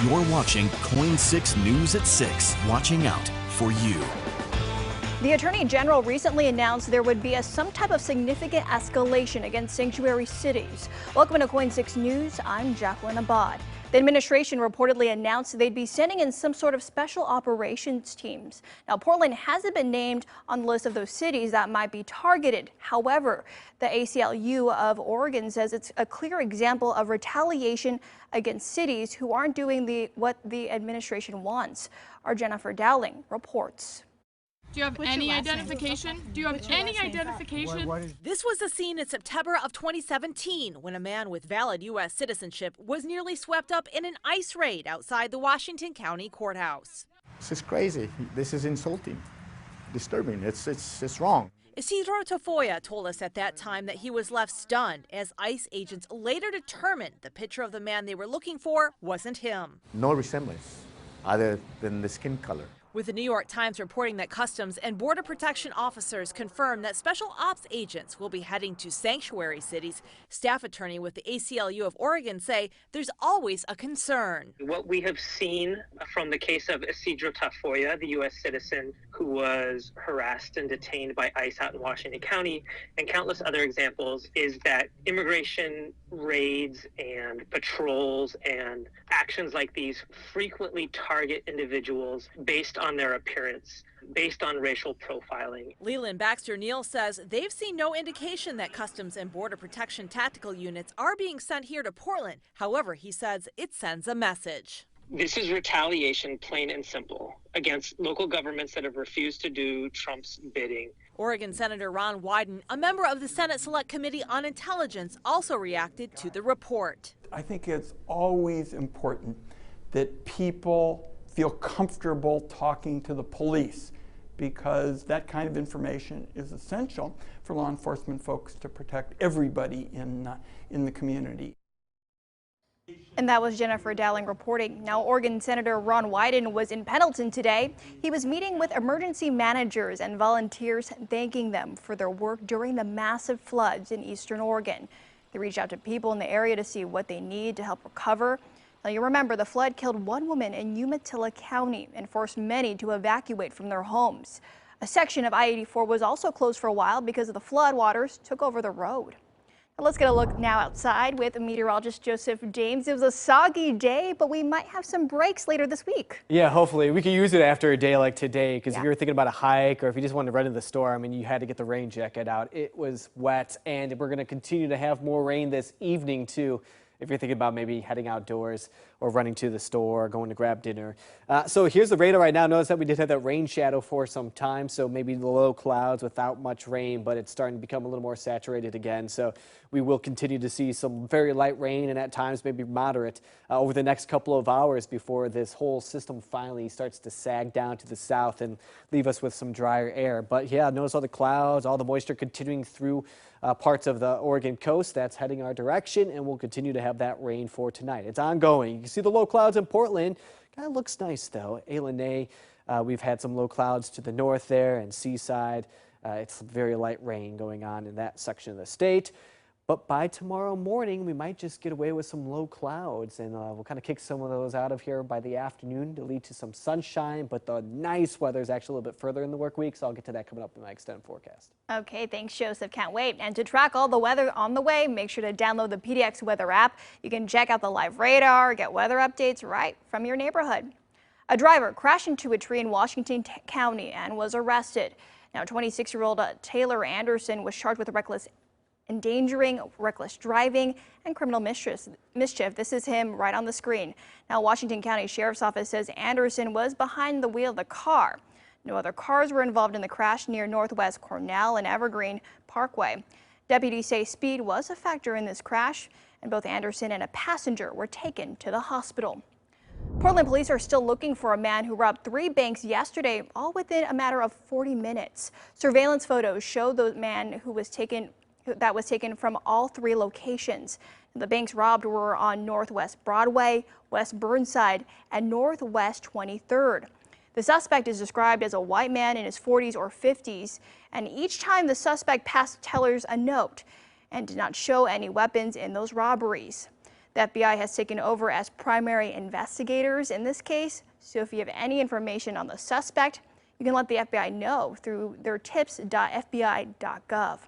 You're watching Coin 6 News at 6, watching out for you. The Attorney General recently announced there would be some type of significant escalation against sanctuary cities. Welcome to Coin 6 News. I'm Jacqueline Abad. The administration reportedly announced they'd be sending in some sort of special operations teams. Now, Portland hasn't been named on the list of those cities that might be targeted. However, the ACLU of Oregon says it's a clear example of retaliation against cities who aren't doing what the administration wants. Our Jennifer Dowling reports. Do you have any identification? This was the scene in September of 2017 when a man with valid U.S. citizenship was nearly swept up in an ICE raid outside the Washington County courthouse. This is crazy. This is insulting, disturbing. It's wrong. Isidro Tafoya told us at that time that he was left stunned as ICE agents later determined the picture of the man they were looking for wasn't him. No resemblance other than the skin color. With the New York Times reporting that Customs and Border Protection officers confirmed that special ops agents will be heading to sanctuary cities, staff attorney with the ACLU of Oregon say there's always a concern. What we have seen from the case of Isidro Tafoya, the U.S. citizen who was harassed and detained by ICE out in Washington County, and countless other examples, is that immigration raids and patrols and actions like these frequently target individuals based on their appearance, based on racial profiling. Leland Baxter-Neal says they've seen no indication that Customs and Border Protection tactical units are being sent here to Portland. However, he says it sends a message. This is retaliation, plain and simple, against local governments that have refused to do Trump's bidding. Oregon Senator Ron Wyden, a member of the Senate Select Committee on Intelligence, also reacted to the report. I think it's always important that people feel comfortable talking to the police, because that kind of information is essential for law enforcement folks to protect everybody in the community. And that was Jennifer Dowling reporting. Now, Oregon Senator Ron Wyden was in Pendleton today. He was meeting with emergency managers and volunteers, thanking them for their work during the massive floods in eastern Oregon. They reached out to people in the area to see what they need to help recover. Now, you remember the flood killed one woman in Umatilla County and forced many to evacuate from their homes. A section of I-84 was also closed for a while because of the flood waters took over the road. Let's get a look now outside with meteorologist Joseph James. It was a soggy day, but we might have some breaks later this week. Yeah, hopefully. We could use it after a day like today, because if you were thinking about a hike or if you just wanted to run to the store, I mean, you had to get the rain jacket out. It was wet, and we're going to continue to have more rain this evening, too, if you're thinking about maybe heading outdoors or running to the store, going to grab dinner. So here's the radar right now. Notice that we did have that rain shadow for some time, so maybe the low clouds without much rain, but it's starting to become a little more saturated again. So we will continue to see some very light rain and at times maybe moderate over the next couple of hours before this whole system finally starts to sag down to the south and leave us with some drier air. But yeah, notice all the clouds, all the moisture continuing through parts of the Oregon coast. That's heading our direction, and we'll continue to have that rain for tonight. It's ongoing. You can see the low clouds in Portland. Kind of looks nice, though. Ailene, we've had some low clouds to the north there, and Seaside. It's very light rain going on in that section of the state. But by tomorrow morning, we might just get away with some low clouds, and we'll kind of kick some of those out of here by the afternoon to lead to some sunshine. But the nice weather is actually a little bit further in the work week, so I'll get to that coming up in my extended forecast. Okay, thanks, Joseph. Can't wait. And to track all the weather on the way, make sure to download the PDX weather app. You can check out the live radar, get weather updates right from your neighborhood. A driver crashed into a tree in Washington County and was arrested. Now, 26-year-old Taylor Anderson was charged with reckless endangering, reckless driving, and criminal mischief. This is him right on the screen. Now, Washington County Sheriff's Office says Anderson was behind the wheel of the car. No other cars were involved in the crash near Northwest Cornell and Evergreen Parkway. Deputies say speed was a factor in this crash, and both Anderson and a passenger were taken to the hospital. Portland police are still looking for a man who robbed 3 banks yesterday, all within a matter of 40 minutes. Surveillance photos show the man that was taken from all 3 locations. The banks robbed were on Northwest Broadway, West Burnside, and Northwest 23rd. The suspect is described as a white man in his 40s or 50s, and each time the suspect passed tellers a note and did not show any weapons in those robberies. The FBI has taken over as primary investigators in this case, so if you have any information on the suspect, you can let the FBI know through their tips.fbi.gov.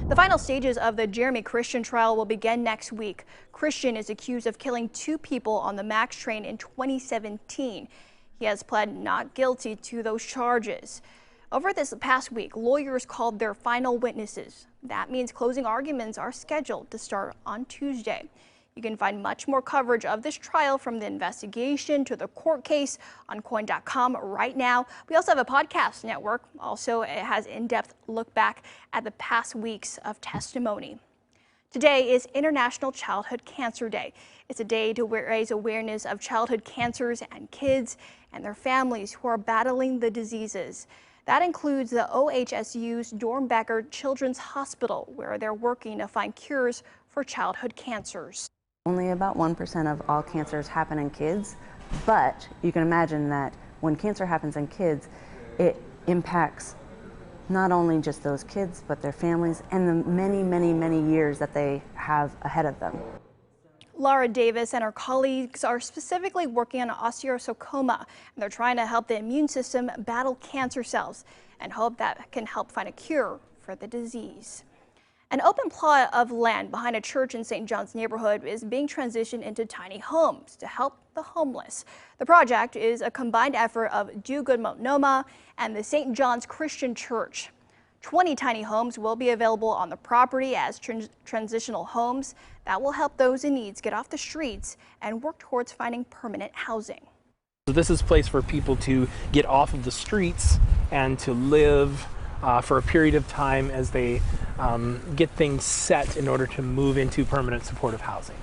The final stages of the Jeremy Christian trial will begin next week. Christian is accused of killing 2 people on the MAX train in 2017. He has pled not guilty to those charges. Over this past week, lawyers called their final witnesses. That means closing arguments are scheduled to start on Tuesday. You can find much more coverage of this trial, from the investigation to the court case, on KOIN.com right now. We also have a podcast network. Also, it has in-depth look back at the past weeks of testimony. Today is International Childhood Cancer Day. It's a day to raise awareness of childhood cancers and kids and their families who are battling the diseases. That includes the OHSU's Dornbecker Children's Hospital, where they're working to find cures for childhood cancers. Only about 1% of all cancers happen in kids, but you can imagine that when cancer happens in kids, it impacts not only just those kids, but their families and the many, many, many years that they have ahead of them. Laura Davis and her colleagues are specifically working on osteosarcoma, and they're trying to help the immune system battle cancer cells and hope that can help find a cure for the disease. An open plot of land behind a church in St. John's neighborhood is being transitioned into tiny homes to help the homeless. The project is a combined effort of Do Good Multnomah and the St. John's Christian Church. 20 tiny homes will be available on the property as transitional homes that will help those in need get off the streets and work towards finding permanent housing. So this is a place for people to get off of the streets and to live for a period of time as they get things set in order to move into permanent supportive housing.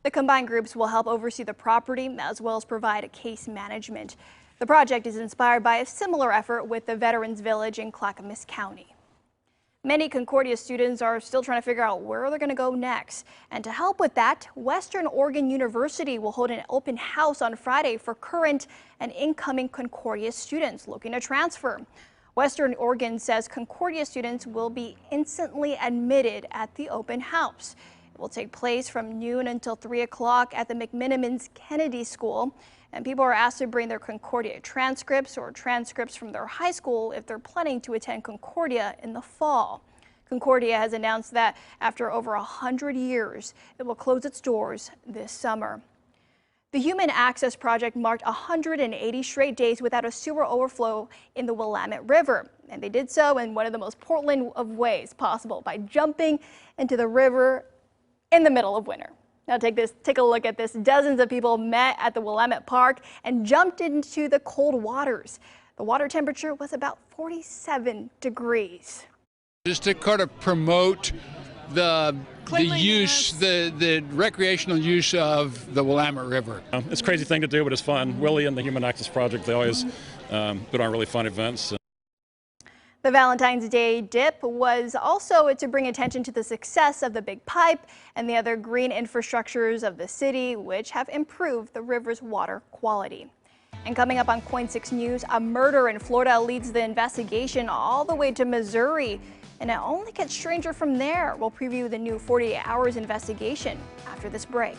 The combined groups will help oversee the property as well as provide a case management. The project is inspired by a similar effort with the Veterans Village in Clackamas County. Many Concordia students are still trying to figure out where they're going to go next. And to help with that, Western Oregon University will hold an open house on Friday for current and incoming Concordia students looking to transfer. Western Oregon says Concordia students will be instantly admitted at the open house. It will take place from noon until 3 o'clock at the McMenamins Kennedy School. And people are asked to bring their Concordia transcripts or transcripts from their high school if they're planning to attend Concordia in the fall. Concordia has announced that after over 100 years, it will close its doors this summer. The Human Access Project marked 180 straight days without a sewer overflow in the Willamette River. And they did so in one of the most Portland of ways possible, by jumping into the river in the middle of winter. Now take a look at this. Dozens of people met at the Willamette Park and jumped into the cold waters. The water temperature was about 47 degrees. Just to kind of promote the use, the recreational use of the Willamette River. It's a crazy thing to do, but it's fun. Willie and the Human Access Project, they always put on really fun events. The Valentine's Day dip was also to bring attention to the success of the Big Pipe and the other green infrastructures of the city, which have improved the river's water quality. And coming up on KOIN 6 News, a murder in Florida leads the investigation all the way to Missouri. And it only gets stranger from there. We'll preview the new 48 Hours investigation after this break.